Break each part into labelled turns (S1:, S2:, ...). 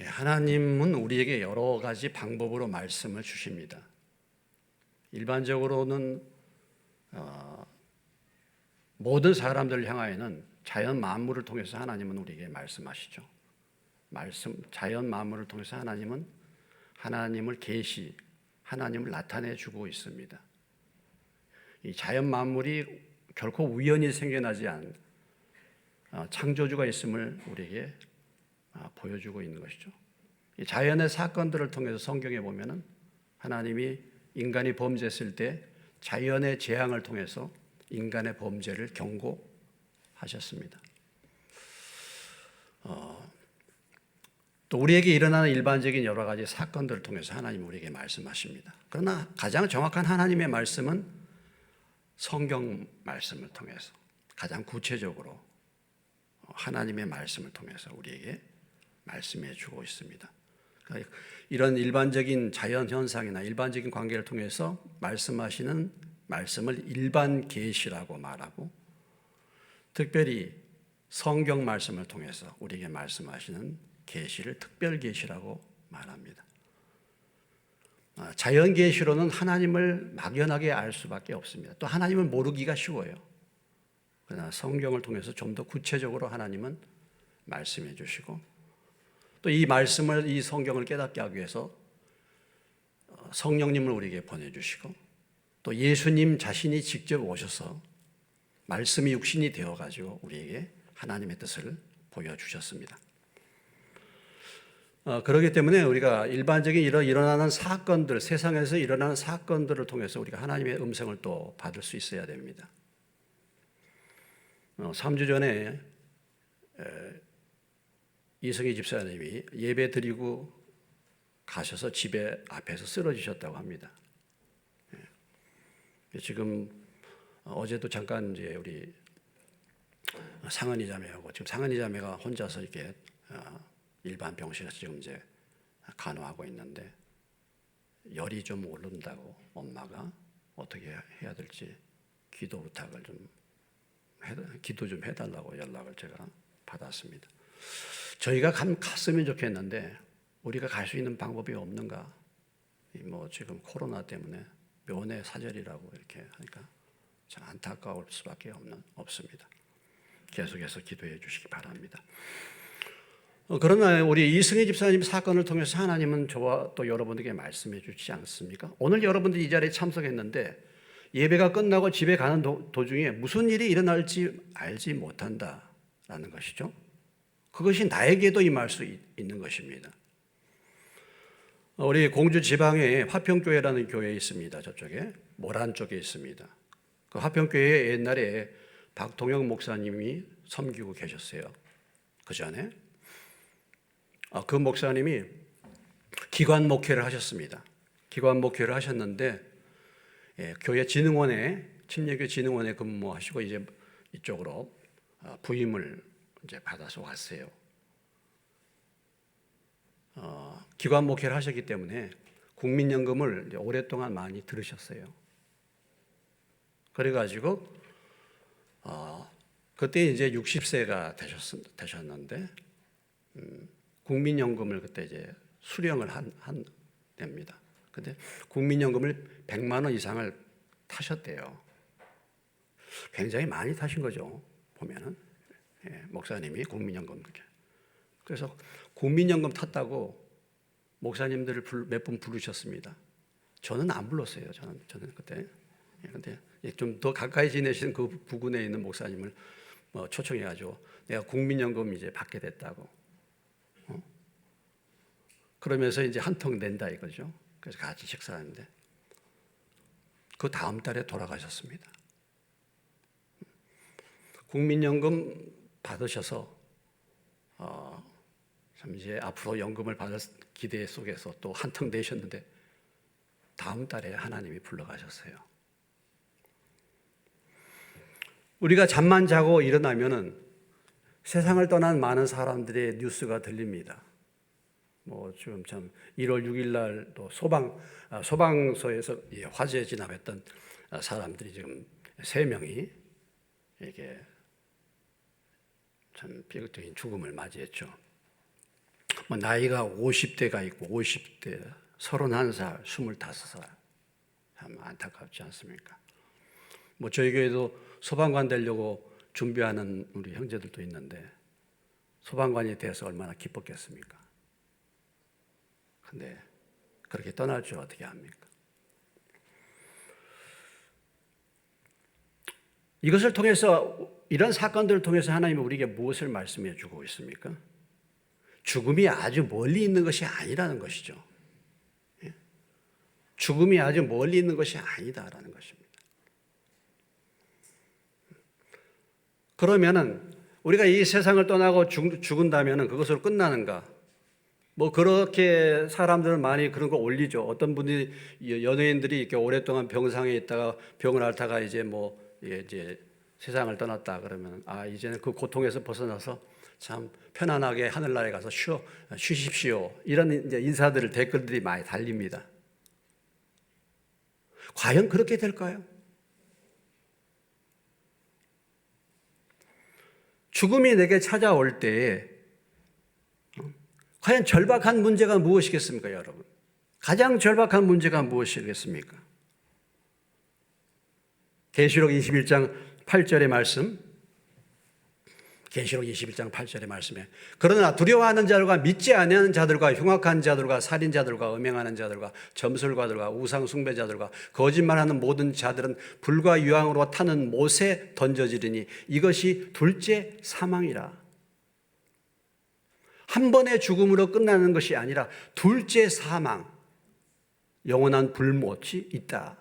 S1: 하나님은 우리에게 여러 가지 방법으로 말씀을 주십니다. 일반적으로는 모든 사람들을 향하여는 자연 만물을 통해서 하나님은 우리에게 말씀하시죠. 자연 만물을 통해서 하나님은 하나님을 계시, 하나님을 나타내 주고 있습니다. 이 자연 만물이 결코 우연히 생겨나지 않은 창조주가 있음을 우리에게 보여주고 있는 것이죠. 이 자연의 사건들을 통해서 성경에 보면은 하나님이 인간이 범죄했을 때 자연의 재앙을 통해서 인간의 범죄를 경고하셨습니다. 또 우리에게 일어나는 일반적인 여러 가지 사건들을 통해서 하나님은 우리에게 말씀하십니다. 그러나 가장 정확한 하나님의 말씀은 성경 말씀을 통해서 가장 구체적으로 하나님의 말씀을 통해서 우리에게 말씀해 주고 있습니다. 그러니까 이런 일반적인 자연 현상이나 일반적인 관계를 통해서 말씀하시는 말씀을 일반 계시라고 말하고, 특별히 성경 말씀을 통해서 우리에게 말씀하시는 계시를 특별 계시라고 말합니다. 자연 계시로는 하나님을 막연하게 알 수밖에 없습니다. 또 하나님을 모르기가 쉬워요. 그러나 성경을 통해서 좀 더 구체적으로 하나님은 말씀해 주시고, 또 이 말씀을, 이 성경을 깨닫게 하기 위해서 성령님을 우리에게 보내주시고, 또 예수님 자신이 직접 오셔서 말씀이 육신이 되어가지고 우리에게 하나님의 뜻을 보여주셨습니다. 그렇기 때문에 우리가 일반적인 일어나는 사건들, 세상에서 일어나는 사건들을 통해서 우리가 하나님의 음성을 또 받을 수 있어야 됩니다. 3주 전에 이성희 집사님이 예배 드리고 가셔서 집에 앞에서 쓰러지셨다고 합니다. 지금 어제도 잠깐 이제 우리 상은이 자매하고, 지금 상은이 자매가 혼자서 이렇게 일반 병실에서 지금 이제 간호하고 있는데 열이 좀 오른다고 엄마가 어떻게 해야 될지 기도 부탁을 기도 좀 해달라고 연락을 제가 받았습니다. 저희가 갔으면 좋겠는데 우리가 갈 수 있는 방법이 없는가? 지금 코로나 때문에 면회 사절이라고 이렇게 하니까 참 안타까울 수밖에 없습니다. 계속해서 기도해 주시기 바랍니다. 그러나 우리 이승희 집사님 사건을 통해서 하나님은 저와 또 여러분에게 말씀해 주시지 않습니까? 오늘 여러분들이 이 자리에 참석했는데 예배가 끝나고 집에 가는 도중에 무슨 일이 일어날지 알지 못한다라는 것이죠. 그것이 나에게도 임할 수 있는 것입니다. 우리 공주 지방에 화평교회라는 교회 있습니다. 저쪽에 모란 쪽에 있습니다. 그 화평교회에 옛날에 박동영 목사님이 섬기고 계셨어요. 그 전에 그 목사님이 기관 목회를 하셨습니다. 기관 목회를 하셨는데 교회 진흥원에, 침례교 진흥원에 근무하시고 이제 이쪽으로 부임을 이제 받아서 왔어요. 기관 목회를 하셨기 때문에 국민연금을 오랫동안 많이 들으셨어요. 그래가지고 그때 이제 60세가 되셨는데 국민연금을 그때 이제 수령을 한 됩니다. 근데 국민연금을 100만 원 이상을 타셨대요. 굉장히 많이 타신 거죠. 보면은 목사님이 국민연금 그렇게. 그래서 국민연금 탔다고 목사님들을 몇 분 부르셨습니다. 저는 안 불렀어요. 저는 그때. 근데 좀 더 가까이 지내시는 그 부근에 있는 목사님을 초청해가지고 내가 국민연금 이제 받게 됐다고. 그러면서 이제 한 통 낸다 이거죠. 그래서 같이 식사하는데 그 다음 달에 돌아가셨습니다. 국민연금 받으셔서 참 이제 앞으로 연금을 받을 기대 속에서 또 한 통 내셨는데 다음 달에 하나님이 불러가셨어요. 우리가 잠만 자고 일어나면은 세상을 떠난 많은 사람들의 뉴스가 들립니다. 지금 참 1월 6일 날 또 소방서에서 화재 진압했던 사람들이 지금 3명이 이게 참 비극적인 죽음을 맞이했죠. 뭐 나이가 50대가 있고 50대, 31살, 25살. 참 안타깝지 않습니까? 뭐 저희 교회도 소방관 되려고 준비하는 우리 형제들도 있는데 소방관이 돼서 얼마나 기뻤겠습니까? 근데 그렇게 떠날 줄 어떻게 합니까? 이것을 통해서, 이런 사건들을 통해서 하나님은 우리에게 무엇을 말씀해 주고 있습니까? 죽음이 아주 멀리 있는 것이 아니라는 것이죠. 죽음이 아주 멀리 있는 것이 아니다라는 것입니다. 그러면은 우리가 이 세상을 떠나고 죽은다면은 그것으로 끝나는가? 뭐 그렇게 사람들은 많이 그런 거 올리죠. 어떤 분이, 연예인들이 이렇게 오랫동안 병상에 있다가 병을 앓다가 이제 이제 세상을 떠났다 그러면 이제는 그 고통에서 벗어나서 참 편안하게 하늘나라에 가서 쉬십시오. 이런 이제 인사들을, 댓글들이 많이 달립니다. 과연 그렇게 될까요? 죽음이 내게 찾아올 때에 과연 절박한 문제가 무엇이겠습니까, 여러분? 가장 절박한 문제가 무엇이겠습니까? 계시록 21장 8절의 말씀, 계시록 21장 8절의 말씀에 그러나 두려워하는 자들과 믿지 아니하는 자들과 흉악한 자들과 살인자들과 음행하는 자들과 점술가들과 우상 숭배자들과 거짓말하는 모든 자들은 불과 유황으로 타는 못에 던져지리니 이것이 둘째 사망이라. 한 번의 죽음으로 끝나는 것이 아니라 둘째 사망, 영원한 불못이 있다.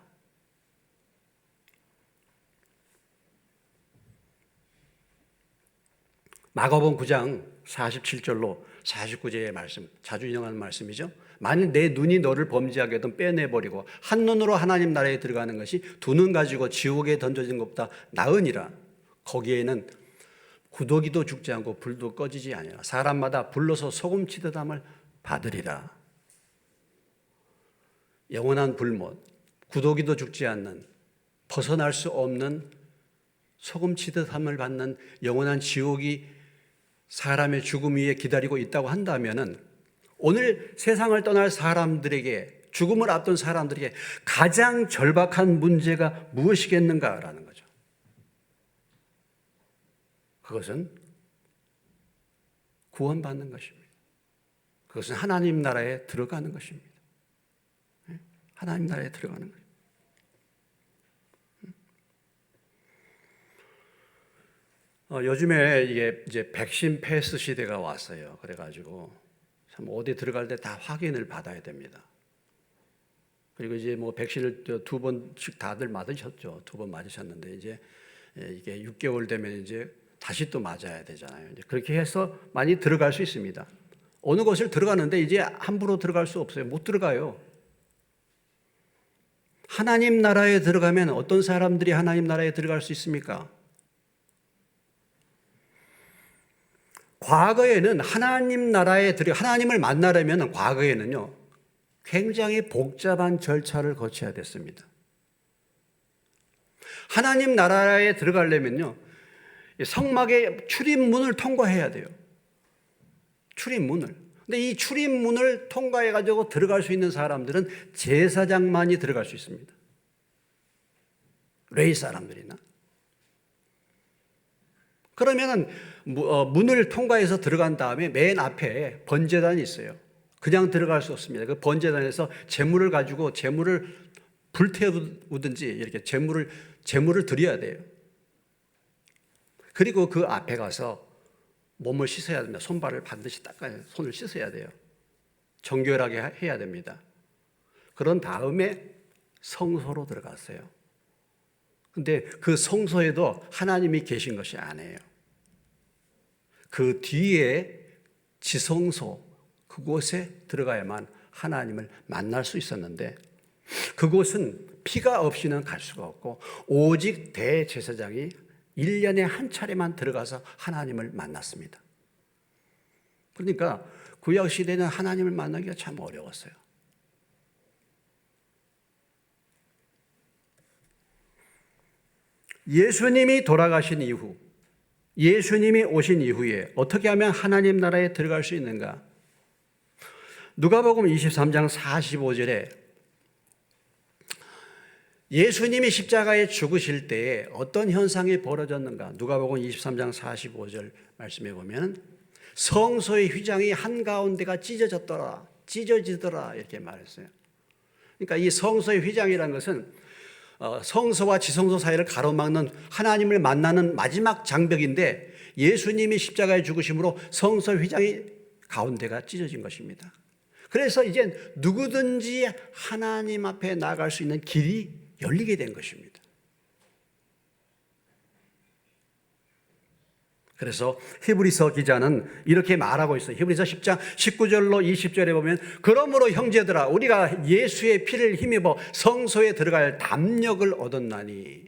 S1: 마가복음 9장 47절로 49절의 말씀, 자주 인용하는 말씀이죠. 만일 내 눈이 너를 범죄하게 하든 빼내버리고 한 눈으로 하나님 나라에 들어가는 것이 두 눈 가지고 지옥에 던져진 것보다 나으니라. 거기에는 구더기도 죽지 않고 불도 꺼지지 아니라 사람마다 불로서 소금치듯 함을 받으리라. 영원한 불못, 구더기도 죽지 않는, 벗어날 수 없는 소금치듯 함을 받는 영원한 지옥이 사람의 죽음 위에 기다리고 있다고 한다면은 오늘 세상을 떠날 사람들에게, 죽음을 앞둔 사람들에게 가장 절박한 문제가 무엇이겠는가라는 거죠. 그것은 구원받는 것입니다. 그것은 하나님 나라에 들어가는 것입니다. 하나님 나라에 들어가는 거예요. 요즘에 이게 이제 백신 패스 시대가 왔어요. 그래가지고 참 어디 들어갈 때 다 확인을 받아야 됩니다. 그리고 이제 뭐 백신을 2번씩 다들 맞으셨죠. 2번 맞으셨는데 이제 이게 6개월 되면 이제 다시 또 맞아야 되잖아요. 이제 그렇게 해서 많이 들어갈 수 있습니다. 어느 곳을 들어가는데 이제 함부로 들어갈 수 없어요. 못 들어가요. 하나님 나라에 들어가면 어떤 사람들이 하나님 나라에 들어갈 수 있습니까? 과거에는 하나님 나라에 하나님을 만나려면 과거에는요, 굉장히 복잡한 절차를 거쳐야 됐습니다. 하나님 나라에 들어가려면요, 성막의 출입문을 통과해야 돼요. 출입문을. 근데 이 출입문을 통과해가지고 들어갈 수 있는 사람들은 제사장만이 들어갈 수 있습니다. 레위 사람들이나. 그러면은 문을 통과해서 들어간 다음에 맨 앞에 번제단이 있어요. 그냥 들어갈 수 없습니다. 그 번제단에서 제물을 가지고 제물을 불태우든지 이렇게 제물을 드려야 돼요. 그리고 그 앞에 가서 몸을 씻어야 됩니다. 손발을 반드시 닦아야, 손을 씻어야 돼요. 정결하게 해야 됩니다. 그런 다음에 성소로 들어갔어요. 근데 그 성소에도 하나님이 계신 것이 아니에요. 그 뒤에 지성소, 그곳에 들어가야만 하나님을 만날 수 있었는데 그곳은 피가 없이는 갈 수가 없고 오직 대제사장이 1년에 한 차례만 들어가서 하나님을 만났습니다. 그러니까 구약시대는 하나님을 만나기가 참 어려웠어요. 예수님이 돌아가신 이후, 예수님이 오신 이후에 어떻게 하면 하나님 나라에 들어갈 수 있는가? 누가복음 23장 45절에 예수님이 십자가에 죽으실 때에 어떤 현상이 벌어졌는가? 누가복음 23장 45절 말씀해 보면 성소의 휘장이 한가운데가 찢어지더라 이렇게 말했어요. 그러니까 이 성소의 휘장이라는 것은 성소와 지성소 사이를 가로막는 하나님을 만나는 마지막 장벽인데 예수님이 십자가에 죽으심으로 성소 휘장이 가운데가 찢어진 것입니다. 그래서 이제 누구든지 하나님 앞에 나아갈 수 있는 길이 열리게 된 것입니다. 그래서 히브리서 기자는 이렇게 말하고 있어요. 히브리서 10장 19절로 20절에 보면 그러므로 형제들아 우리가 예수의 피를 힘입어 성소에 들어갈 담력을 얻었나니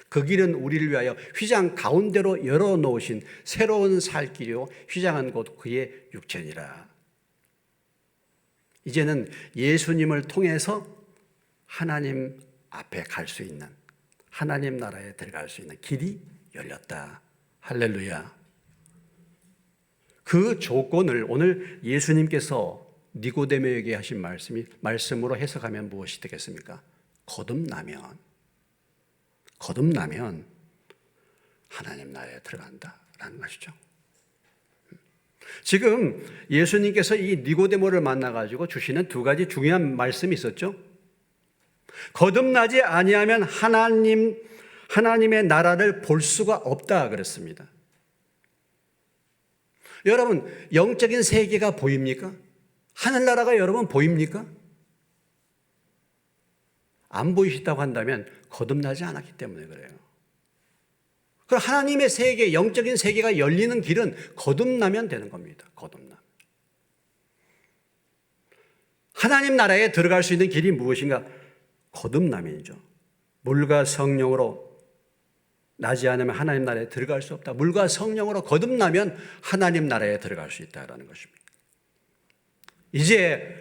S1: 그 길은 우리를 위하여 휘장 가운데로 열어놓으신 새로운 살 길이요 휘장은 곧 그의 육체니라. 이제는 예수님을 통해서 하나님 앞에 갈 수 있는, 하나님 나라에 들어갈 수 있는 길이 열렸다. 할렐루야. 그 조건을 오늘 예수님께서 니고데모에게 하신 말씀으로 해석하면 무엇이 되겠습니까? 거듭나면 하나님 나라에 들어간다라는 것이죠. 지금 예수님께서 이 니고데모를 만나가지고 주시는 두 가지 중요한 말씀이 있었죠. 거듭나지 아니하면 하나님의 나라를 볼 수가 없다 그랬습니다. 여러분, 영적인 세계가 보입니까? 하늘나라가 여러분 보입니까? 안 보이시다고 한다면 거듭나지 않았기 때문에 그래요. 그럼 하나님의 세계, 영적인 세계가 열리는 길은 거듭나면 되는 겁니다. 거듭남. 하나님 나라에 들어갈 수 있는 길이 무엇인가? 거듭남이죠. 물과 성령으로 나지 않으면 하나님 나라에 들어갈 수 없다. 물과 성령으로 거듭나면 하나님 나라에 들어갈 수 있다는 것입니다. 이제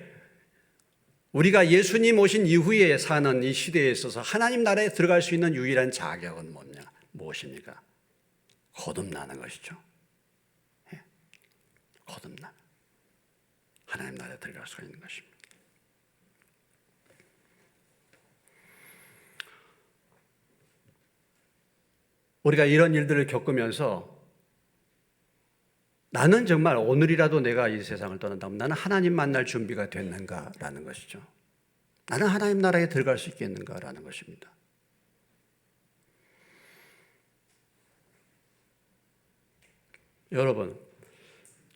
S1: 우리가 예수님 오신 이후에 사는 이 시대에 있어서 하나님 나라에 들어갈 수 있는 유일한 자격은 무엇입니까? 거듭나는 것이죠. 거듭나. 하나님 나라에 들어갈 수가 있는 것입니다. 우리가 이런 일들을 겪으면서 나는 정말 오늘이라도 내가 이 세상을 떠난다면 나는 하나님 만날 준비가 됐는가라는 것이죠. 나는 하나님 나라에 들어갈 수 있겠는가라는 것입니다. 여러분,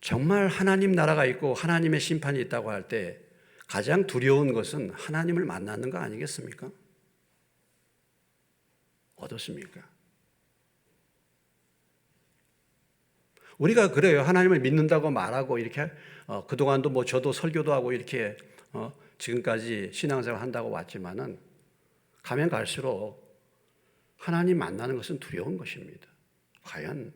S1: 정말 하나님 나라가 있고 하나님의 심판이 있다고 할 때 가장 두려운 것은 하나님을 만나는 거 아니겠습니까? 어떻습니까? 우리가 그래요. 하나님을 믿는다고 말하고 이렇게 그동안도 저도 설교도 하고 이렇게 지금까지 신앙생활 한다고 왔지만은 가면 갈수록 하나님 만나는 것은 두려운 것입니다. 과연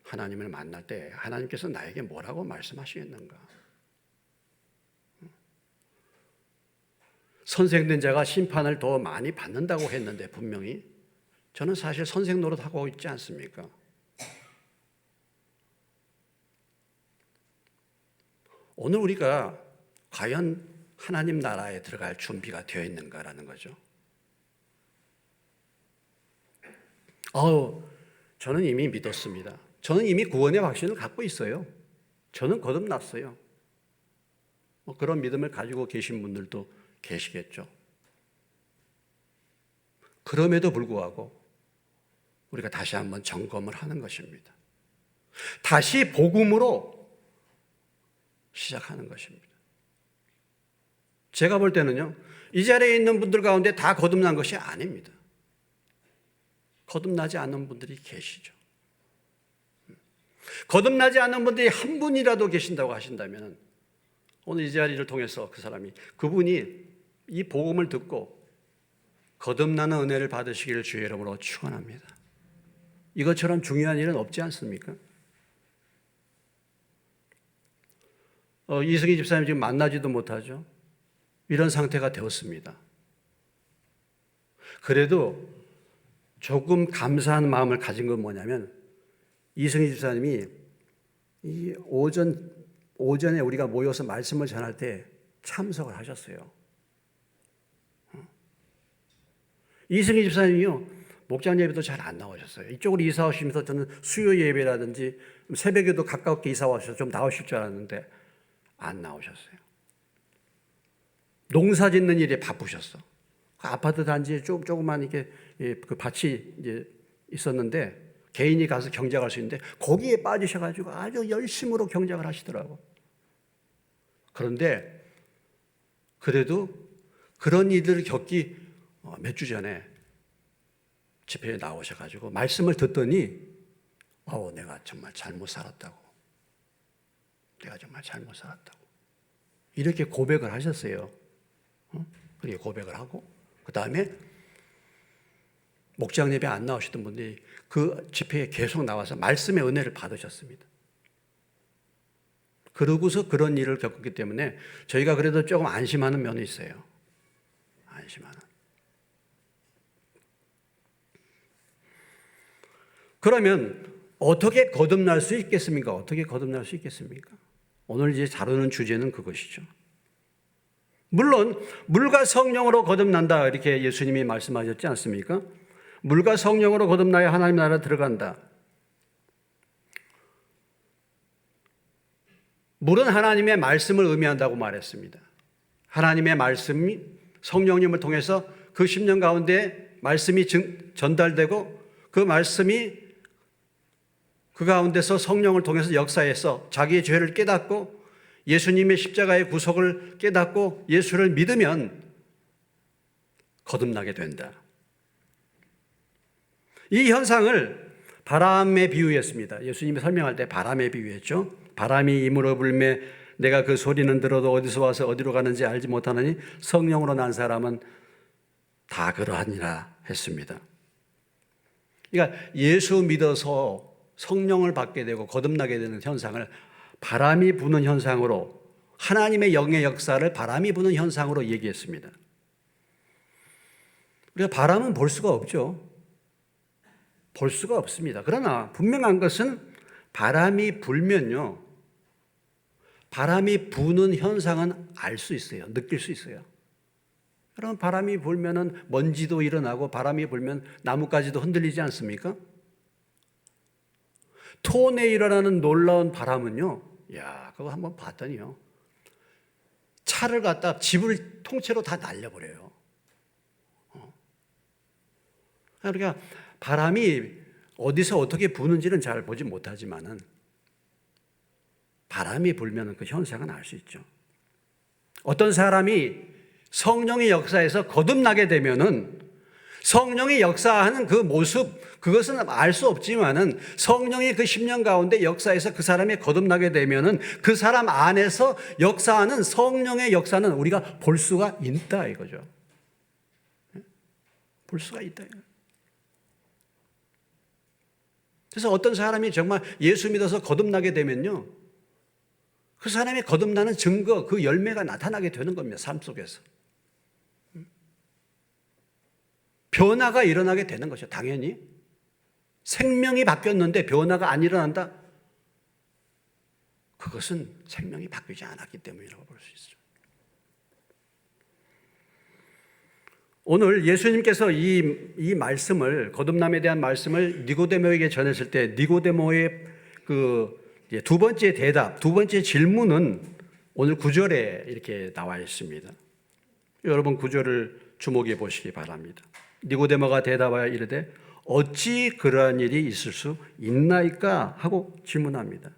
S1: 하나님을 만날 때 하나님께서 나에게 뭐라고 말씀하시겠는가? 선생된 자가 심판을 더 많이 받는다고 했는데 분명히 저는 사실 선생 노릇하고 있지 않습니까? 오늘 우리가 과연 하나님 나라에 들어갈 준비가 되어 있는가라는 거죠. 저는 이미 믿었습니다. 저는 이미 구원의 확신을 갖고 있어요. 저는 거듭났어요. 그런 믿음을 가지고 계신 분들도 계시겠죠. 그럼에도 불구하고 우리가 다시 한번 점검을 하는 것입니다. 다시 복음으로 시작하는 것입니다. 제가 볼 때는요, 이 자리에 있는 분들 가운데 다 거듭난 것이 아닙니다. 거듭나지 않는 분들이 계시죠. 거듭나지 않는 분들이 한 분이라도 계신다고 하신다면 오늘 이 자리를 통해서 그분이 이 복음을 듣고 거듭나는 은혜를 받으시기를 주의 이름으로 축원합니다. 이것처럼 중요한 일은 없지 않습니까? 이승희 집사님 지금 만나지도 못하죠. 이런 상태가 되었습니다. 그래도 조금 감사한 마음을 가진 건 뭐냐면 이승희 집사님이 이 오전 오전에 우리가 모여서 말씀을 전할 때 참석을 하셨어요. 이승희 집사님이요, 목장 예배도 잘 안 나오셨어요. 이쪽으로 이사 오시면서 저는 수요 예배라든지 새벽에도 가깝게 이사 와서 좀 나오실 줄 알았는데 안 나오셨어요. 농사 짓는 일에 바쁘셨어. 그 아파트 단지에 조그만 이게 그 밭이 이제 있었는데 개인이 가서 경작할 수 있는데 거기에 빠지셔가지고 아주 열심으로 경작을 하시더라고. 그런데 그래도 그런 일들을 겪기 몇 주 전에 집회에 나오셔가지고 말씀을 듣더니 내가 정말 잘못 살았다고. 내가 정말 잘못 살았다고. 이렇게 고백을 하셨어요. 그렇게 고백을 하고 그 다음에 목장 예배 안 나오시던 분들이 그 집회에 계속 나와서 말씀의 은혜를 받으셨습니다. 그러고서 그런 일을 겪었기 때문에 저희가 그래도 조금 안심하는 면이 있어요. 안심하는. 그러면 어떻게 거듭날 수 있겠습니까? 어떻게 거듭날 수 있겠습니까? 오늘 이제 다루는 주제는 그것이죠. 물론 물과 성령으로 거듭난다 이렇게 예수님이 말씀하셨지 않습니까? 물과 성령으로 거듭나야 하나님 나라 들어간다. 물은 하나님의 말씀을 의미한다고 말했습니다. 하나님의 말씀이 성령님을 통해서 그 10년 가운데 말씀이 전달되고 그 말씀이 그 가운데서 성령을 통해서 역사해서 자기의 죄를 깨닫고 예수님의 십자가의 구속을 깨닫고 예수를 믿으면 거듭나게 된다. 이 현상을 바람에 비유했습니다. 예수님이 설명할 때 바람에 비유했죠. 바람이 이물어 불매 내가 그 소리는 들어도 어디서 와서 어디로 가는지 알지 못하느니 성령으로 난 사람은 다 그러하니라 했습니다. 그러니까 예수 믿어서 성령을 받게 되고 거듭나게 되는 현상을 바람이 부는 현상으로, 하나님의 영의 역사를 바람이 부는 현상으로 얘기했습니다. 우리가 바람은 볼 수가 없죠. 볼 수가 없습니다. 그러나 분명한 것은 바람이 불면요, 바람이 부는 현상은 알 수 있어요. 느낄 수 있어요. 여러분, 바람이 불면은 먼지도 일어나고 바람이 불면 나뭇가지도 흔들리지 않습니까? 톤에 일어나는 놀라운 바람은요, 그거 한번 봤더니요, 차를 갖다 집을 통째로 다 날려버려요. 그러니까 바람이 어디서 어떻게 부는지는 잘 보지 못하지만은 바람이 불면 그 현상은 알 수 있죠. 어떤 사람이 성령의 역사에서 거듭나게 되면은 성령이 역사하는 그 모습, 그것은 알 수 없지만은 성령이 그 10년 가운데 역사에서 그 사람이 거듭나게 되면은 그 사람 안에서 역사하는 성령의 역사는 우리가 볼 수가 있다 이거죠. 볼 수가 있다. 그래서 어떤 사람이 정말 예수 믿어서 거듭나게 되면요, 그 사람이 거듭나는 증거, 그 열매가 나타나게 되는 겁니다. 삶 속에서. 변화가 일어나게 되는 것이죠. 당연히. 생명이 바뀌었는데 변화가 안 일어난다? 그것은 생명이 바뀌지 않았기 때문이라고 볼 수 있어요. 오늘 예수님께서 이 말씀을, 거듭남에 대한 말씀을 니고데모에게 전했을 때 니고데모의 그 두 번째 대답, 두 번째 질문은 오늘 9절에 이렇게 나와 있습니다. 여러분 9절을 주목해 보시기 바랍니다. 니고데모가 대답하여 이르되 어찌 그러한 일이 있을 수 있나이까 하고 질문합니다.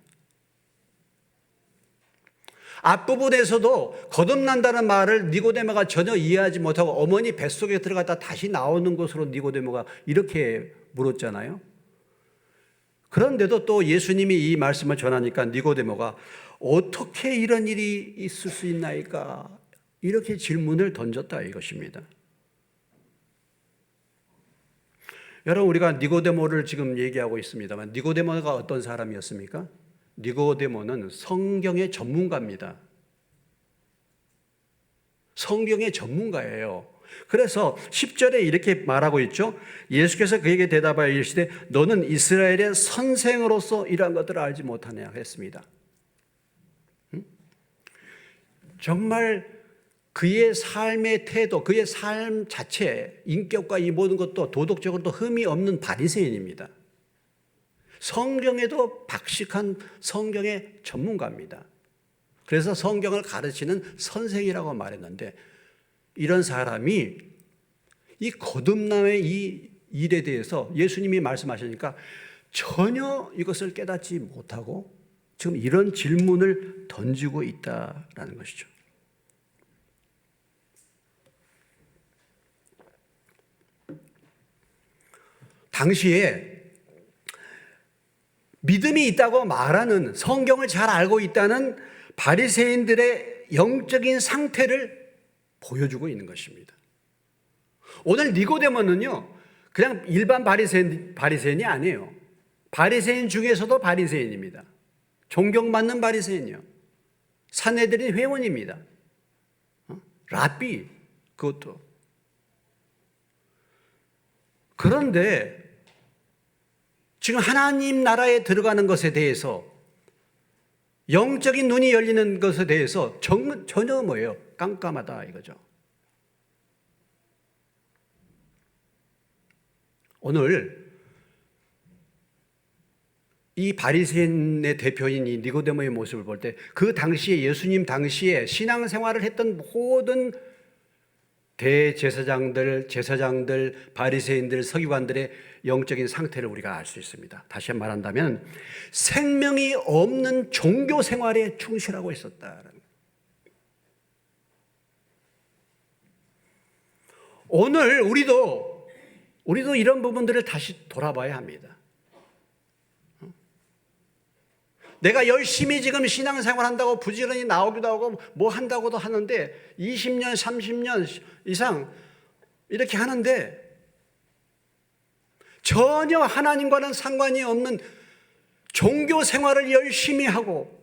S1: 앞부분에서도 거듭난다는 말을 니고데모가 전혀 이해하지 못하고 어머니 뱃속에 들어갔다 다시 나오는 것으로 니고데모가 이렇게 물었잖아요. 그런데도 또 예수님이 이 말씀을 전하니까 니고데모가 어떻게 이런 일이 있을 수 있나이까 이렇게 질문을 던졌다 이것입니다. 여러분, 우리가 니고데모를 지금 얘기하고 있습니다만 니고데모가 어떤 사람이었습니까? 니고데모는 성경의 전문가입니다. 성경의 전문가예요. 그래서 10절에 이렇게 말하고 있죠. 예수께서 그에게 대답하여 이르시되 너는 이스라엘의 선생으로서 이러한 것들을 알지 못하냐 했습니다. 정말 그의 삶의 태도, 그의 삶 자체, 인격과 이 모든 것도 도덕적으로도 흠이 없는 바리새인입니다. 성경에도 박식한 성경의 전문가입니다. 그래서 성경을 가르치는 선생이라고 말했는데, 이런 사람이 이 거듭남의 이 일에 대해서 예수님이 말씀하시니까 전혀 이것을 깨닫지 못하고 지금 이런 질문을 던지고 있다라는 것이죠. 당시에 믿음이 있다고 말하는, 성경을 잘 알고 있다는 바리새인들의 영적인 상태를 보여주고 있는 것입니다. 오늘 니고데모는요, 그냥 일반 바리새인이 아니에요. 바리새인 중에서도 바리새인입니다. 존경받는 바리새인이요. 산헤드린 회원입니다. 랍비, 그것도. 그런데 지금 하나님 나라에 들어가는 것에 대해서, 영적인 눈이 열리는 것에 대해서 전혀 뭐예요? 깜깜하다 이거죠. 오늘 이 바리새인의 대표인 이 니고데모의 모습을 볼 때, 그 당시에 예수님 당시에 신앙생활을 했던 모든 대제사장들, 제사장들, 바리새인들, 서기관들의 영적인 상태를 우리가 알 수 있습니다. 다시 말한다면 생명이 없는 종교 생활에 충실하고 있었다는. 오늘 우리도 이런 부분들을 다시 돌아봐야 합니다. 내가 열심히 지금 신앙생활 한다고 부지런히 나오기도 하고 뭐 한다고도 하는데 20년, 30년 이상 이렇게 하는데 전혀 하나님과는 상관이 없는 종교 생활을 열심히 하고,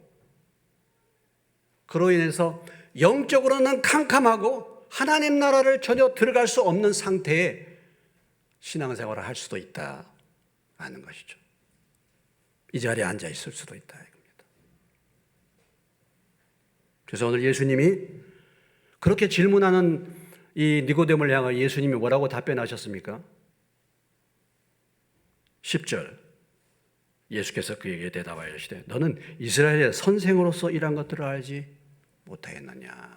S1: 그로 인해서 영적으로는 캄캄하고 하나님 나라를 전혀 들어갈 수 없는 상태에 신앙생활을 할 수도 있다는 것이죠. 이 자리에 앉아 있을 수도 있다 이겁니다. 그래서 오늘 예수님이 그렇게 질문하는 이 니고데모를 향하여 예수님이 뭐라고 답변하셨습니까? 10절 예수께서 그에게 대답하여 이르시되 너는 이스라엘의 선생으로서 이러한 것들을 알지 못하겠느냐.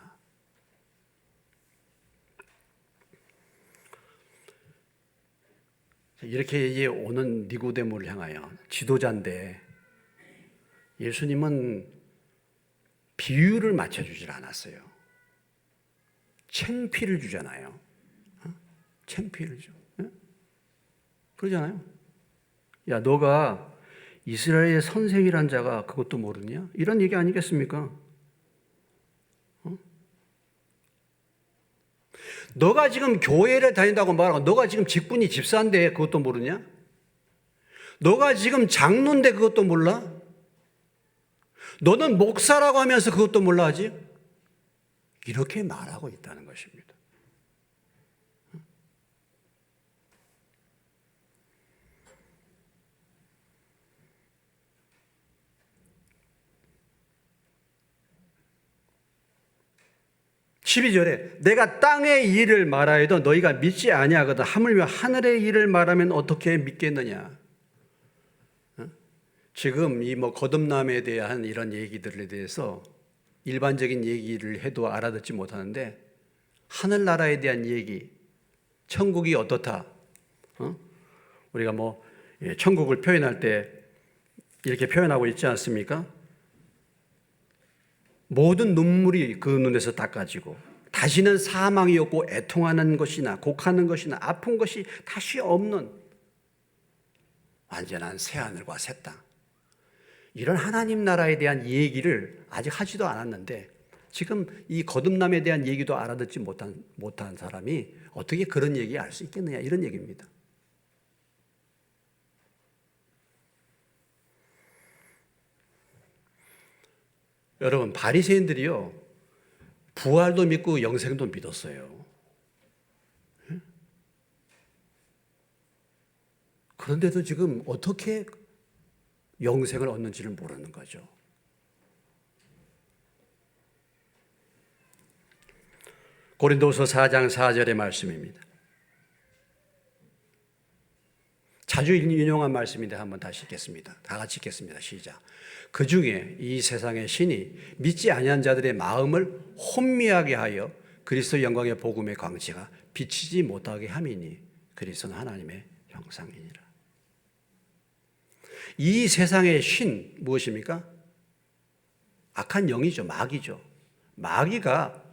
S1: 이렇게 오는 니고데모를 향하여, 지도자인데 예수님은 비유를 맞춰주질 않았어요. 창피를 주잖아요. 창피를 줘. 그러잖아요. 야, 너가 이스라엘의 선생이란 자가 그것도 모르냐? 이런 얘기 아니겠습니까? 너가 지금 교회를 다닌다고 말하고, 너가 지금 직분이 집사인데 그것도 모르냐? 너가 지금 장로인데 그것도 몰라? 너는 목사라고 하면서 그것도 몰라 하지? 이렇게 말하고 있다는 것입니다. 12절에 내가 땅의 일을 말하여도 너희가 믿지 아니하거든 하물며 하늘의 일을 말하면 어떻게 믿겠느냐. 지금 이 거듭남에 대한 이런 얘기들에 대해서 일반적인 얘기를 해도 알아듣지 못하는데, 하늘나라에 대한 얘기, 천국이 어떻다, 우리가 천국을 표현할 때 이렇게 표현하고 있지 않습니까? 모든 눈물이 그 눈에서 닦아지고 다시는 사망이 없고 애통하는 것이나 곡하는 것이나 아픈 것이 다시 없는 완전한 새하늘과 새 땅, 이런 하나님 나라에 대한 얘기를 아직 하지도 않았는데 지금 이 거듭남에 대한 얘기도 알아듣지 못한 사람이 어떻게 그런 얘기 알 수 있겠느냐, 이런 얘기입니다. 여러분, 바리새인들이요, 부활도 믿고 영생도 믿었어요. 그런데도 지금 어떻게 영생을 얻는지를 모르는 거죠. 고린도서 4장 4절의 말씀입니다. 자주 인용한 말씀인데 한번 다시 읽겠습니다. 다 같이 읽겠습니다. 시작. 그 중에 이 세상의 신이 믿지 아니한 자들의 마음을 혼미하게 하여 그리스도 영광의 복음의 광채가 비치지 못하게 함이니 그리스도는 하나님의 형상이니라. 이 세상의 신 무엇입니까? 악한 영이죠. 마귀죠. 마귀가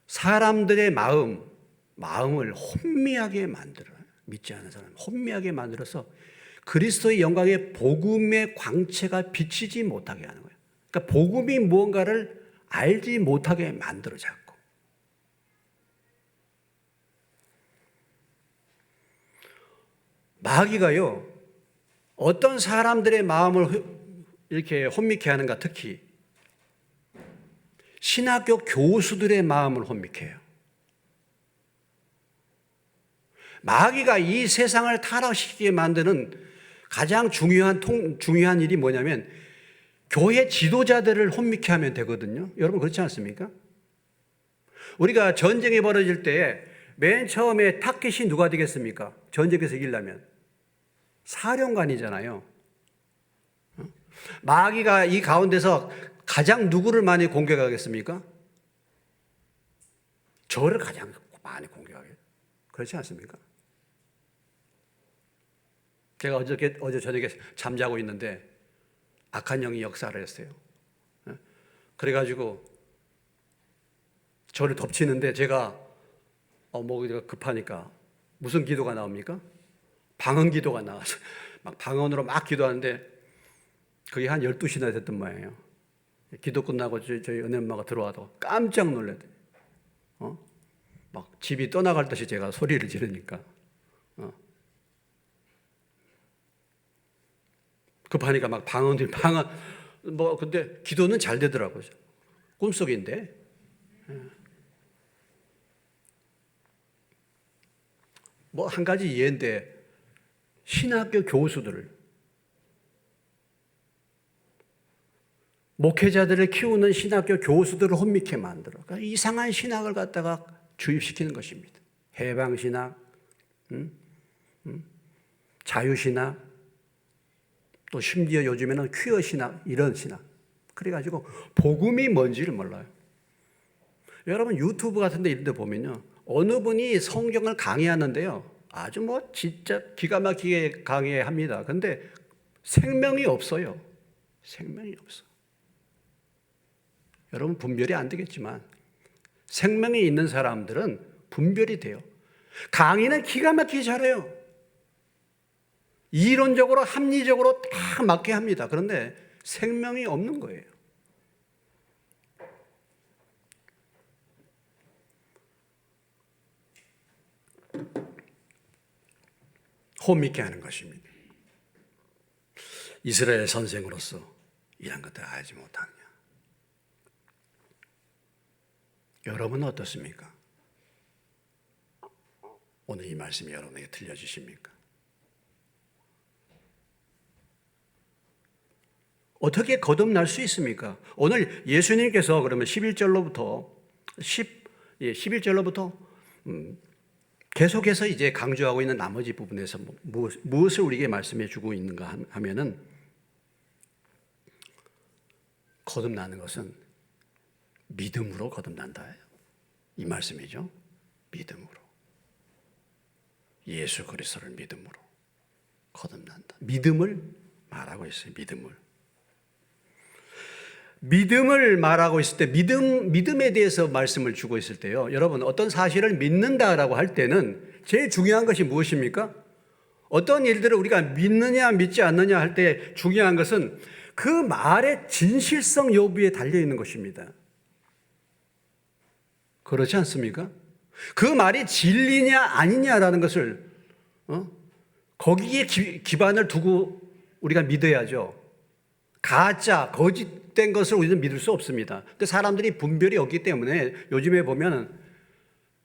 S1: 사람들의 마음을 혼미하게 만들어요. 믿지 않는 사람 혼미하게 만들어서 그리스도의 영광의 복음의 광채가 비치지 못하게 하는 거예요. 그러니까 복음이 무언가를 알지 못하게 만들어 자꾸. 마귀가요, 어떤 사람들의 마음을 이렇게 혼미케 하는가, 특히 신학교 교수들의 마음을 혼미케 해요. 마귀가 이 세상을 타락시키게 만드는 가장 중요한 일이 뭐냐면 교회 지도자들을 혼미케 하면 되거든요. 여러분 그렇지 않습니까? 우리가 전쟁이 벌어질 때 맨 처음에 타깃이 누가 되겠습니까? 전쟁에서 이기려면 사령관이잖아요. 마귀가 이 가운데서 가장 누구를 많이 공격하겠습니까? 저를 가장 많이 공격하겠죠. 그렇지 않습니까? 제가 어제 저녁에 잠자고 있는데 악한 영이 역사를 했어요. 그래가지고 저를 덮치는데 제가 목이 급하니까 무슨 기도가 나옵니까? 방언 기도가 나와서 막 방언으로 막 기도하는데 그게 한 12시나 됐던 모양이에요. 기도 끝나고 저희 은혜 엄마가 들어와도 깜짝 놀랐더니 막 집이 떠나갈 듯이 제가 소리를 지르니까 급하니까 막 방언 근데 기도는 잘 되더라고요. 꿈속인데. 뭐 한 가지 이해인데 신학교 교수들을 목회자들을 키우는 신학교 교수들을 혼미케 만들어. 그러니까 이상한 신학을 갖다가 주입시키는 것입니다. 해방신학, 자유신학, 또 심지어 요즘에는 퀴어 신학, 이런 신학. 그래가지고 복음이 뭔지를 몰라요. 여러분 유튜브 같은 데 이런 데 보면요. 어느 분이 성경을 강의하는데요. 아주 뭐 진짜 기가 막히게 강의합니다. 근데 생명이 없어요. 생명이 없어. 여러분 분별이 안 되겠지만 생명이 있는 사람들은 분별이 돼요. 강의는 기가 막히게 잘해요. 이론적으로 합리적으로 다 맞게 합니다. 그런데 생명이 없는 거예요. 혼미케 하는 것입니다. 이스라엘 선생으로서 이런 것들을 알지 못하느냐. 여러분은 어떻습니까? 오늘 이 말씀이 여러분에게 들려주십니까? 어떻게 거듭날 수 있습니까? 오늘 예수님께서 그러면 11절로부터 계속해서 이제 강조하고 있는 나머지 부분에서 무엇을 우리에게 말씀해 주고 있는가 하면은 거듭나는 것은 믿음으로 거듭난다. 이 말씀이죠. 믿음으로. 예수 그리스도를 믿음으로 거듭난다. 믿음을 말하고 있어요. 믿음을 말하고 있을 때 믿음에 대해서 말씀을 주고 있을 때요. 여러분 어떤 사실을 믿는다라고 할 때는 제일 중요한 것이 무엇입니까? 어떤 일들을 우리가 믿느냐 믿지 않느냐 할 때 중요한 것은 그 말의 진실성 여부에 달려 있는 것입니다. 그렇지 않습니까? 그 말이 진리냐 아니냐라는 것을 거기에 기반을 두고 우리가 믿어야죠. 가짜, 거짓된 것을 우리는 믿을 수 없습니다. 그 사람들이 분별이 없기 때문에 요즘에 보면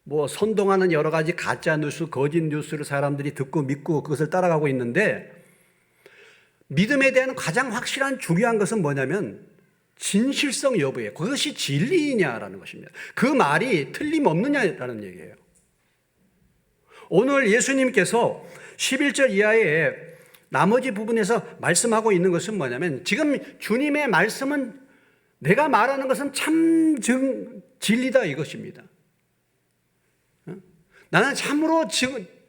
S1: 뭐 선동하는 여러 가지 가짜 뉴스, 거짓 뉴스를 사람들이 듣고 믿고 그것을 따라가고 있는데 믿음에 대한 가장 확실한 중요한 것은 뭐냐면 진실성 여부에 그것이 진리이냐라는 것입니다. 그 말이 틀림없느냐라는 얘기예요. 오늘 예수님께서 11절 이하의 나머지 부분에서 말씀하고 있는 것은 뭐냐면 지금 주님의 말씀은 내가 말하는 것은 참 진리다 이것입니다. 나는 참으로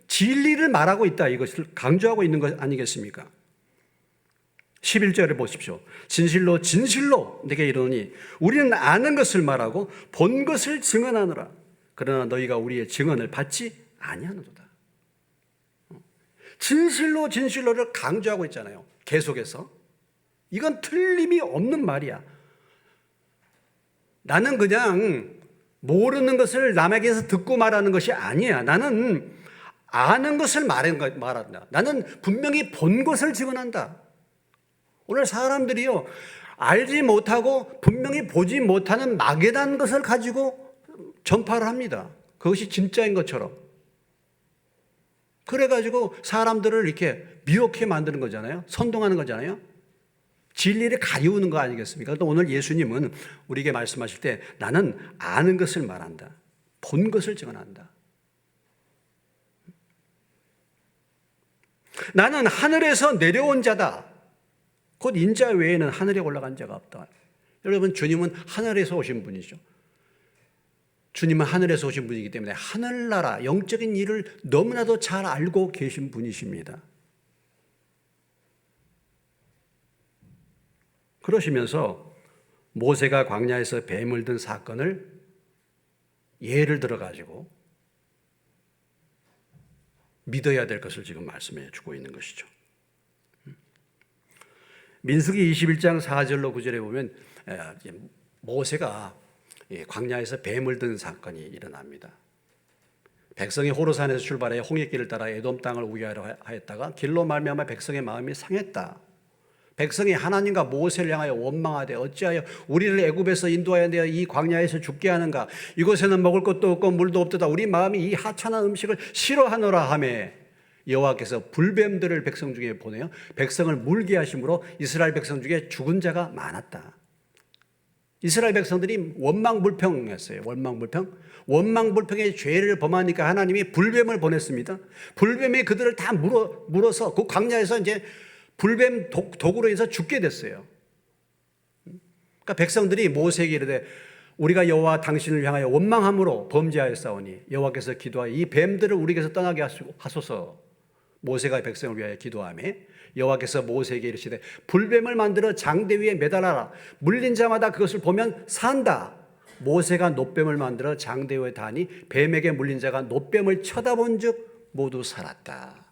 S1: 진리를 말하고 있다 이것을 강조하고 있는 것 아니겠습니까? 11절에 보십시오. 진실로 진실로 내게 이르노니 우리는 아는 것을 말하고 본 것을 증언하노라. 그러나 너희가 우리의 증언을 받지 아니하노도다. 진실로 진실로를 강조하고 있잖아요. 계속해서. 이건 틀림이 없는 말이야. 나는 그냥 모르는 것을 남에게서 듣고 말하는 것이 아니야. 나는 아는 것을 말한다. 나는 분명히 본 것을 증언한다. 오늘 사람들이요, 알지 못하고 분명히 보지 못하는 막연한 것을 가지고 전파를 합니다. 그것이 진짜인 것처럼. 그래가지고 사람들을 이렇게 미혹해 만드는 거잖아요. 선동하는 거잖아요. 진리를 가리우는 거 아니겠습니까? 또 오늘 예수님은 우리에게 말씀하실 때 나는 아는 것을 말한다. 본 것을 증언한다. 나는 하늘에서 내려온 자다. 곧 인자 외에는 하늘에 올라간 자가 없다. 여러분, 주님은 하늘에서 오신 분이죠. 주님은 하늘에서 오신 분이기 때문에 하늘나라 영적인 일을 너무나도 잘 알고 계신 분이십니다. 그러시면서 모세가 광야에서 뱀을 든 사건을 예를 들어가지고 믿어야 될 것을 지금 말씀해 주고 있는 것이죠. 민수기 21장 4절로 9절에 보면 모세가 광야에서 뱀을 든 사건이 일어납니다. 백성이 호르산에서 출발해 홍해길을 따라 에돔 땅을 우회하려 하였다가 길로 말미암아 백성의 마음이 상했다. 백성이 하나님과 모세를 향하여 원망하되 어찌하여 우리를 애굽에서 인도하여 내어 이 광야에서 죽게 하는가. 이곳에는 먹을 것도 없고 물도 없도다. 우리 마음이 이 하찮은 음식을 싫어하노라 하며 여호와께서 불뱀들을 백성 중에 보내어 백성을 물게 하심으로 이스라엘 백성 중에 죽은 자가 많았다. 이스라엘 백성들이 원망불평했어요. 원망불평의 죄를 범하니까 하나님이 불뱀을 보냈습니다. 불뱀이 그들을 다 물어서 그 광야에서 이제 불뱀 독으로 인해서 죽게 됐어요. 그러니까 백성들이 모세에게 이르되 우리가 여호와 당신을 향하여 원망함으로 범죄하였사오니 여호와께서 기도하여 이 뱀들을 우리에게서 떠나게 하소서. 모세가 백성을 위하여 기도하며 여호와께서 모세에게 이르시되 불뱀을 만들어 장대 위에 매달아라. 물린 자마다 그것을 보면 산다. 모세가 놋뱀을 만들어 장대 위에 다니 뱀에게 물린 자가 놋뱀을 쳐다본 즉 모두 살았다.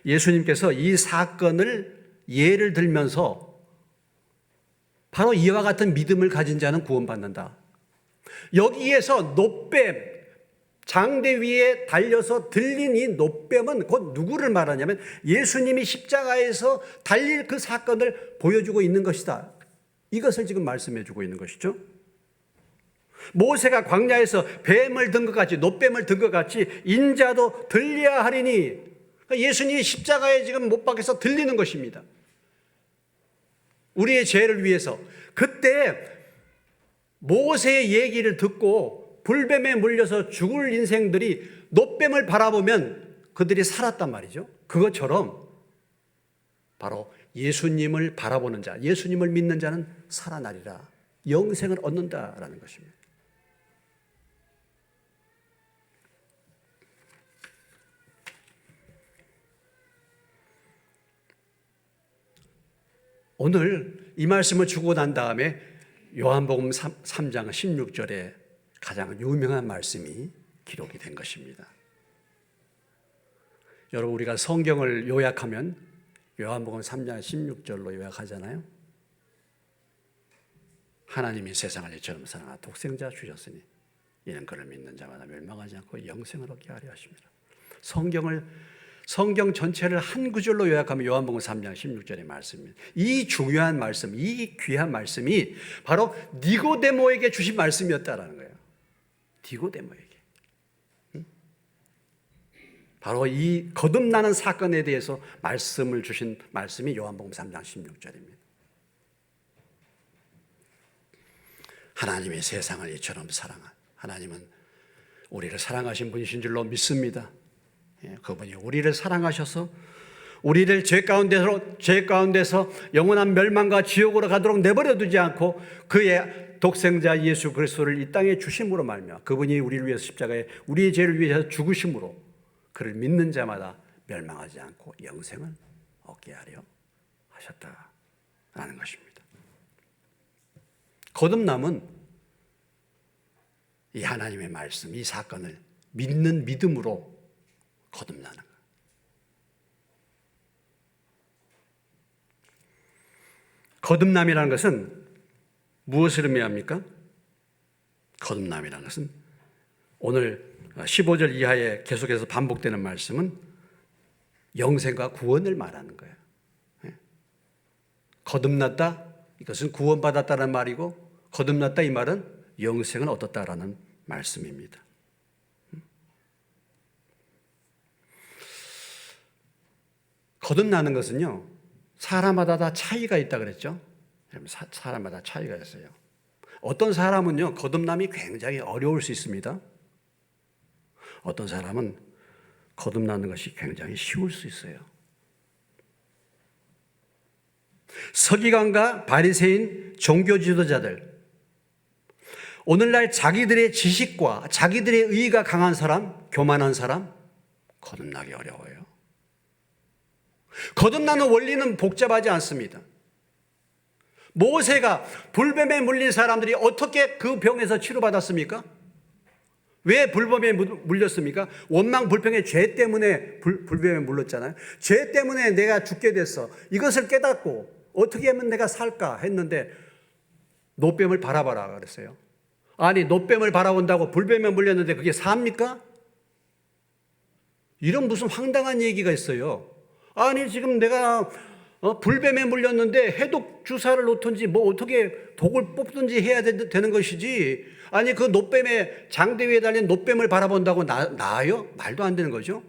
S1: 예수님께서 이 사건을 예를 들면서 바로 이와 같은 믿음을 가진 자는 구원받는다. 여기에서 놋뱀, 장대 위에 달려서 들린 이 놋뱀은 곧 누구를 말하냐면 예수님이 십자가에서 달릴 그 사건을 보여주고 있는 것이다. 이것을 지금 말씀해 주고 있는 것이죠. 모세가 광야에서 뱀을 든 것 같이 놋뱀을 든 것 같이 인자도 들려야 하리니 예수님이 십자가에 지금 못 박혀서 들리는 것입니다. 우리의 죄를 위해서. 그때 모세의 얘기를 듣고 불뱀에 물려서 죽을 인생들이 놋뱀을 바라보면 그들이 살았단 말이죠. 그것처럼 바로 예수님을 바라보는 자, 예수님을 믿는 자는 살아나리라. 영생을 얻는다라는 것입니다. 오늘 이 말씀을 주고 난 다음에 요한복음 3장 16절에 가장 유명한 말씀이 기록이 된 것입니다. 여러분, 우리가 성경을 요약하면 요한복음 3장 16절로 요약하잖아요. 하나님이 세상을 이처럼 사랑하사 독생자 주셨으니 이는 그를 믿는 자마다 멸망하지 않고 영생을 얻게 하려 하십니다. 성경 전체를 한 구절로 요약하면 요한복음 3장 16절의 말씀입니다. 이 중요한 말씀, 이 귀한 말씀이 바로 니고데모에게 주신 말씀이었다라는 거예요. 니고데모에게. 바로 이 거듭나는 사건에 대해서 말씀을 주신 말씀이 요한복음 3장 16절입니다. 하나님이 세상을 이처럼 사랑한 하나님은 우리를 사랑하신 분이신 줄로 믿습니다. 그분이 우리를 사랑하셔서 우리를 죄 가운데서 영원한 멸망과 지옥으로 가도록 내버려 두지 않고 그의 독생자 예수 그리스도를 이 땅에 주심으로 말미암아 그분이 우리를 위해서 십자가에 우리의 죄를 위해서 죽으심으로 그를 믿는 자마다 멸망하지 않고 영생을 얻게 하려 하셨다라는 것입니다. 거듭남은 이 하나님의 말씀, 이 사건을 믿는 믿음으로 거듭나는 거예요. 거듭남이라는 것은 무엇을 의미합니까? 거듭남이라는 것은 오늘 15절 이하에 계속해서 반복되는 말씀은 영생과 구원을 말하는 거예요. 거듭났다, 이것은 구원받았다는 말이고 거듭났다 이 말은 영생을 얻었다라는 말씀입니다. 거듭나는 것은요, 사람마다 다 차이가 있다 그랬죠. 사람마다 차이가 있어요. 어떤 사람은요, 거듭남이 굉장히 어려울 수 있습니다. 어떤 사람은 거듭나는 것이 굉장히 쉬울 수 있어요. 서기관과 바리새인 종교 지도자들, 오늘날 자기들의 지식과 자기들의 의의가 강한 사람, 교만한 사람, 거듭나기 어려워요. 거듭나는 원리는 복잡하지 않습니다. 모세가 불뱀에 물린 사람들이 어떻게 그 병에서 치료받았습니까? 왜 불뱀에 물렸습니까? 원망 불평의 죄 때문에 불뱀에 물렸잖아요. 죄 때문에 내가 죽게 됐어. 이것을 깨닫고 어떻게 하면 내가 살까 했는데 노뱀을 바라봐라 그랬어요. 아니, 노뱀을 바라본다고 불뱀에 물렸는데 그게 삽니까? 이런 무슨 황당한 얘기가 있어요. 아니, 지금 내가 불뱀에 물렸는데 해독 주사를 놓든지 뭐 어떻게 독을 뽑든지 해야 되는 것이지. 아니, 그 노뱀의 장대 위에 달린 노뱀을 바라본다고 나아요? 말도 안 되는 거죠.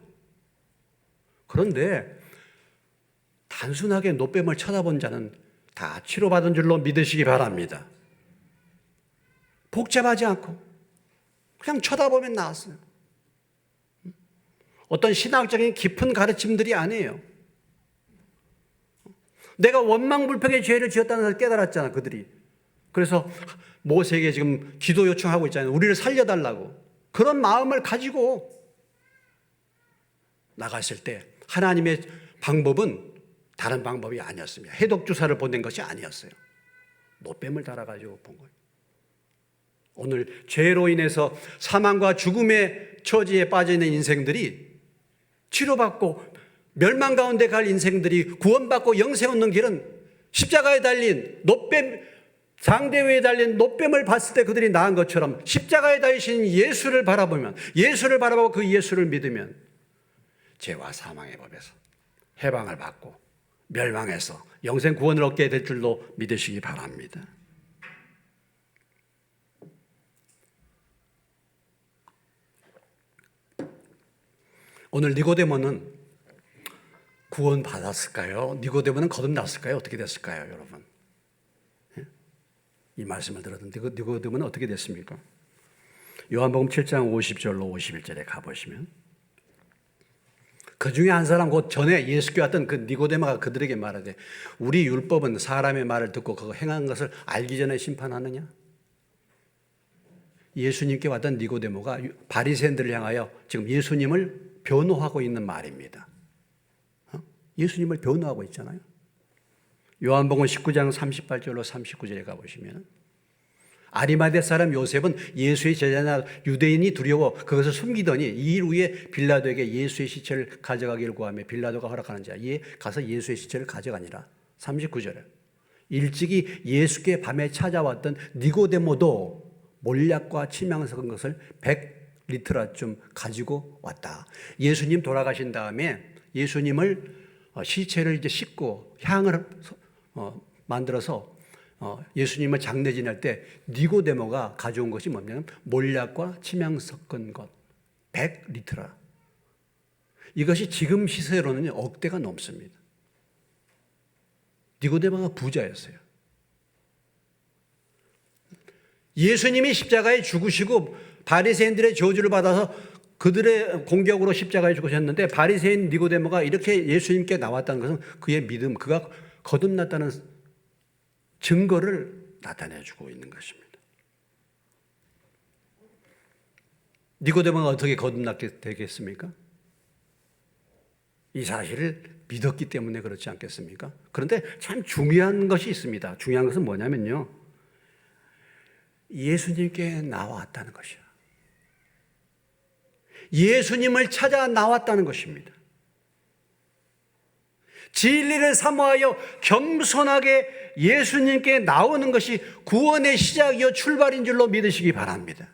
S1: 그런데 단순하게 노뱀을 쳐다본 자는 다 치료받은 줄로 믿으시기 바랍니다. 복잡하지 않고 그냥 쳐다보면 나았어요. 어떤 신학적인 깊은 가르침들이 아니에요. 내가 원망불평의 죄를 지었다는 것을 깨달았잖아, 그들이. 그래서 모세에게 지금 기도 요청하고 있잖아요. 우리를 살려달라고. 그런 마음을 가지고 나갔을 때 하나님의 방법은 다른 방법이 아니었습니다. 해독주사를 보낸 것이 아니었어요. 노뱀을 달아가지고 본 거예요. 오늘 죄로 인해서 사망과 죽음의 처지에 빠져있는 인생들이 치료받고 멸망 가운데 갈 인생들이 구원받고 영생 얻는 길은 십자가에 달린 노뱀, 장대 위에 달린 노뱀을 봤을 때 그들이 나은 것처럼 십자가에 달리신 예수를 바라보면, 예수를 바라보고 그 예수를 믿으면 죄와 사망의 법에서 해방을 받고 멸망해서 영생 구원을 얻게 될 줄로 믿으시기 바랍니다. 오늘 니고데모는 구원 받았을까요? 니고데모는 거듭났을까요? 어떻게 됐을까요, 여러분? 이 말씀을 들었는데 니고데모는 어떻게 됐습니까? 요한복음 7장 50절로 51절에 가보시면 그 중에 한 사람, 곧 전에 예수께 왔던 그 니고데모가 그들에게 말하되 우리 율법은 사람의 말을 듣고 그거 행한 것을 알기 전에 심판하느냐? 예수님께 왔던 니고데모가 바리새인들을 향하여 지금 예수님을 변호하고 있는 말입니다. 예수님을 변호하고 있잖아요. 요한복음 19장 38절로 39절에 가보시면 아리마대 사람 요셉은 예수의 제자나 유대인이 두려워 그것을 숨기더니 2일 후에 빌라도에게 예수의 시체를 가져가기를 구하며 빌라도가 허락하는 자에 가서 예수의 시체를 가져가니라. 39절에 일찍이 예수께 밤에 찾아왔던 니고데모도 몰약과 침향 섞은 것을 100리터라쯤 가지고 왔다. 예수님 돌아가신 다음에 예수님을 시체를 이제 씻고 향을 만들어서 예수님을 장례 지낼 때 니고데모가 가져온 것이 뭐냐면 몰약과 침향 섞은 것 100리터라. 이것이 지금 시세로는 억대가 넘습니다. 니고데모가 부자였어요. 예수님이 십자가에 죽으시고 바리새인들의 저주를 받아서 그들의 공격으로 십자가에 죽으셨는데 바리새인 니고데모가 이렇게 예수님께 나왔다는 것은 그의 믿음, 그가 거듭났다는 증거를 나타내주고 있는 것입니다. 니고데모가 어떻게 거듭나게 되겠습니까? 이 사실을 믿었기 때문에 그렇지 않겠습니까? 그런데 참 중요한 것이 있습니다. 중요한 것은 뭐냐면요, 예수님께 나왔다는 것이야. 예수님을 찾아 나왔다는 것입니다. 진리를 사모하여 겸손하게 예수님께 나오는 것이 구원의 시작이요 출발인 줄로 믿으시기 바랍니다.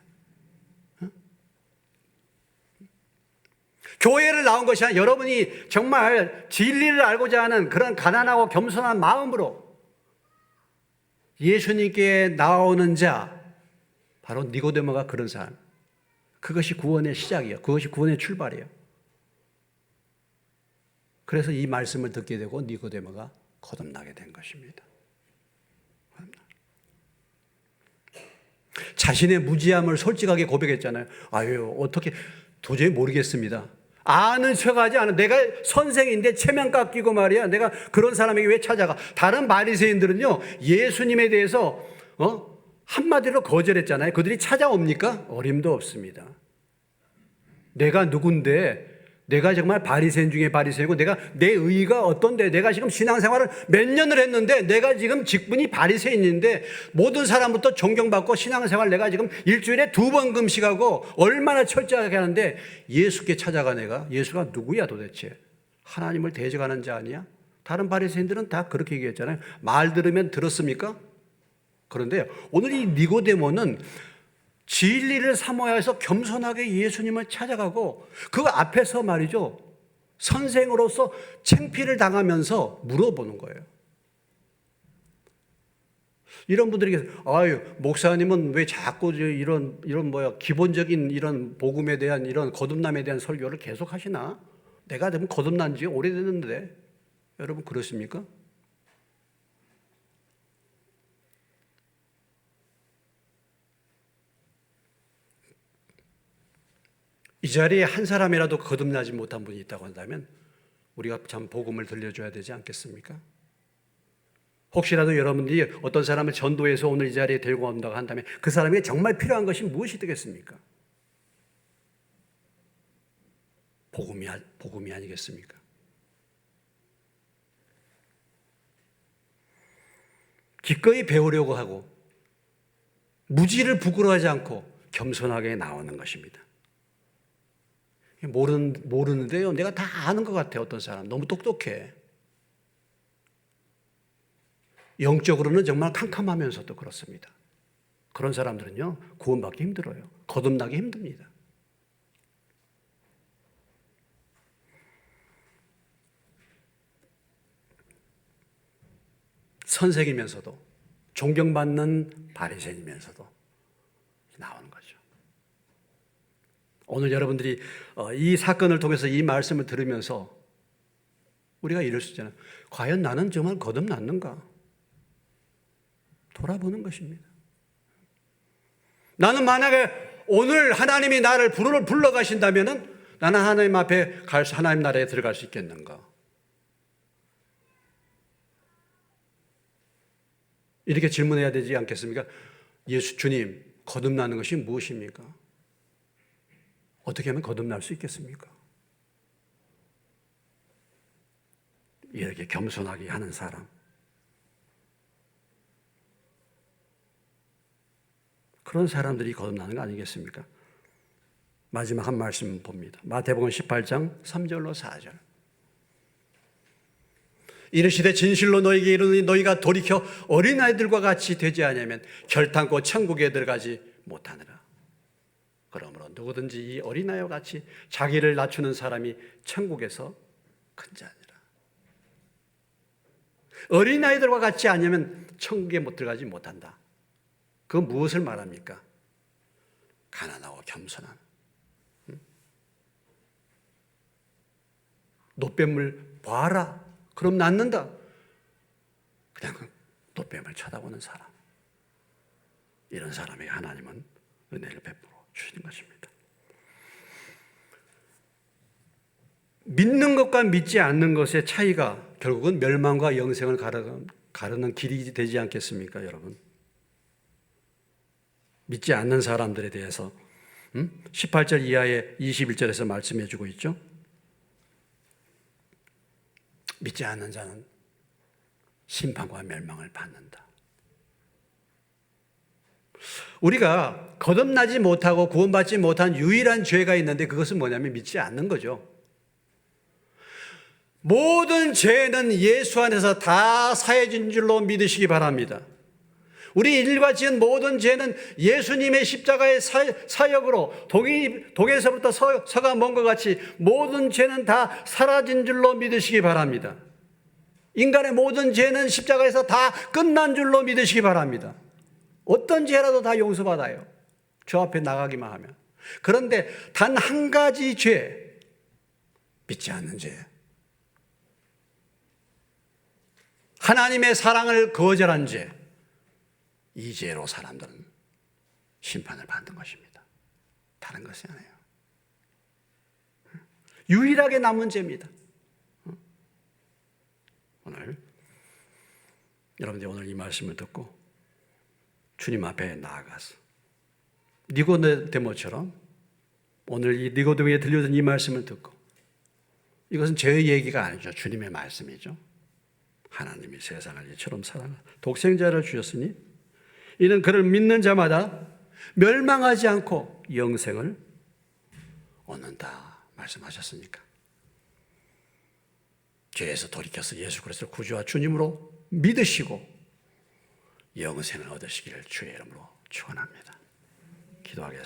S1: 교회를 나온 것이 아니라 여러분이 정말 진리를 알고자 하는 그런 가난하고 겸손한 마음으로 예수님께 나오는 자, 바로 니고데모가 그런 사람. 그것이 구원의 시작이에요. 그것이 구원의 출발이에요. 그래서 이 말씀을 듣게 되고 니고데모가 거듭나게 된 것입니다. 자신의 무지함을 솔직하게 고백했잖아요. 아유, 어떻게 도저히 모르겠습니다. 아는 척하지 않아. 내가 선생인데 체면 깎이고 말이야. 내가 그런 사람에게 왜 찾아가? 다른 바리새인들은요, 예수님에 대해서 한마디로 거절했잖아요. 그들이 찾아옵니까? 어림도 없습니다. 내가 누군데, 내가 정말 바리새인 중에 바리새인이고, 내가 내 의의가 어떤데, 내가 지금 신앙생활을 몇 년을 했는데, 내가 지금 직분이 바리새인인데, 모든 사람부터 존경받고 신앙생활 내가 지금 일주일에 2번 금식하고 얼마나 철저하게 하는데, 예수께 찾아가 내가, 예수가 누구야 도대체? 하나님을 대적하는 자 아니야? 다른 바리새인들은 다 그렇게 얘기했잖아요. 말 들으면 들었습니까? 그런데 오늘 이 니고데모는 진리를 사모해서 겸손하게 예수님을 찾아가고 그 앞에서 말이죠, 선생으로서 창피를 당하면서 물어보는 거예요. 이런 분들에게 아유, 목사님은 왜 자꾸 이런 기본적인 이런 복음에 대한 이런 거듭남에 대한 설교를 계속 하시나? 내가 되면 거듭난 지 오래됐는데. 여러분 그렇습니까? 이 자리에 한 사람이라도 거듭나지 못한 분이 있다고 한다면 우리가 참 복음을 들려줘야 되지 않겠습니까? 혹시라도 여러분들이 어떤 사람을 전도해서 오늘 이 자리에 데리고 온다고 한다면 그 사람에게 정말 필요한 것이 무엇이 되겠습니까? 복음이 아니겠습니까? 기꺼이 배우려고 하고 무지를 부끄러워하지 않고 겸손하게 나오는 것입니다. 모르는데요, 내가 다 아는 것 같아요. 어떤 사람 너무 똑똑해. 영적으로는 정말 캄캄하면서도 그렇습니다. 그런 사람들은요, 구원받기 힘들어요. 거듭나기 힘듭니다. 선생이면서도 존경받는 바리새인이면서도 나오는 거죠. 오늘 여러분들이 이 사건을 통해서 이 말씀을 들으면서 우리가 이럴 수 있잖아요. 과연 나는 정말 거듭났는가? 돌아보는 것입니다. 나는 만약에 오늘 하나님이 나를 불러가신다면 나는 하나님 앞에 하나님 나라에 들어갈 수 있겠는가? 이렇게 질문해야 되지 않겠습니까? 주님, 거듭나는 것이 무엇입니까? 어떻게 하면 거듭날 수 있겠습니까? 이렇게 겸손하게 하는 사람. 그런 사람들이 거듭나는 거 아니겠습니까? 마지막 한 말씀 봅니다. 마태복음 18장 3절로 4절. 이르시되 진실로 너희에게 이르노니 너희가 돌이켜 어린아이들과 같이 되지 아니하면 결탄코 천국에 들어가지 못하느라. 그러므로 누구든지 이 어린아이와 같이 자기를 낮추는 사람이 천국에서 큰 자니라. 어린아이들과 같지 않으면 천국에 못 들어가지 못한다. 그건 무엇을 말합니까? 가난하고 겸손한, 노뱀을 봐라, 그럼 낫는다. 그냥 노뱀을 쳐다보는 사람. 이런 사람에게 하나님은 은혜를 베풀어 주시는 것입니다. 믿는 것과 믿지 않는 것의 차이가 결국은 멸망과 영생을 가르는 길이 되지 않겠습니까, 여러분? 믿지 않는 사람들에 대해서 18절 이하의 21절에서 말씀해 주고 있죠. 믿지 않는 자는 심판과 멸망을 받는다. 우리가 거듭나지 못하고 구원받지 못한 유일한 죄가 있는데 그것은 뭐냐면 믿지 않는 거죠. 모든 죄는 예수 안에서 다 사해진 줄로 믿으시기 바랍니다. 우리 인류가 지은 모든 죄는 예수님의 십자가의 사역으로 동에서부터 서가 먼 것 같이 모든 죄는 다 사라진 줄로 믿으시기 바랍니다. 인간의 모든 죄는 십자가에서 다 끝난 줄로 믿으시기 바랍니다. 어떤 죄라도 다 용서받아요. 주 앞에 나가기만 하면. 그런데 단 한 가지 죄, 믿지 않는 죄. 하나님의 사랑을 거절한 죄. 이 죄로 사람들은 심판을 받는 것입니다. 다른 것이 아니에요. 유일하게 남은 죄입니다. 여러분들이 오늘 이 말씀을 듣고 주님 앞에 나아가서 니고데모처럼 오늘 이 니고데모에 들려준 이 말씀을 듣고, 이것은 제 얘기가 아니죠. 주님의 말씀이죠. 하나님이 세상을 이처럼 사랑하 독생자를 주셨으니 이는 그를 믿는 자마다 멸망하지 않고 영생을 얻는다 말씀하셨으니까 죄에서 돌이켜서 예수 그리스도를 구주와 주님으로 믿으시고 영생을 얻으시기를 주의 이름으로 축원합니다. 기도하겠습니다.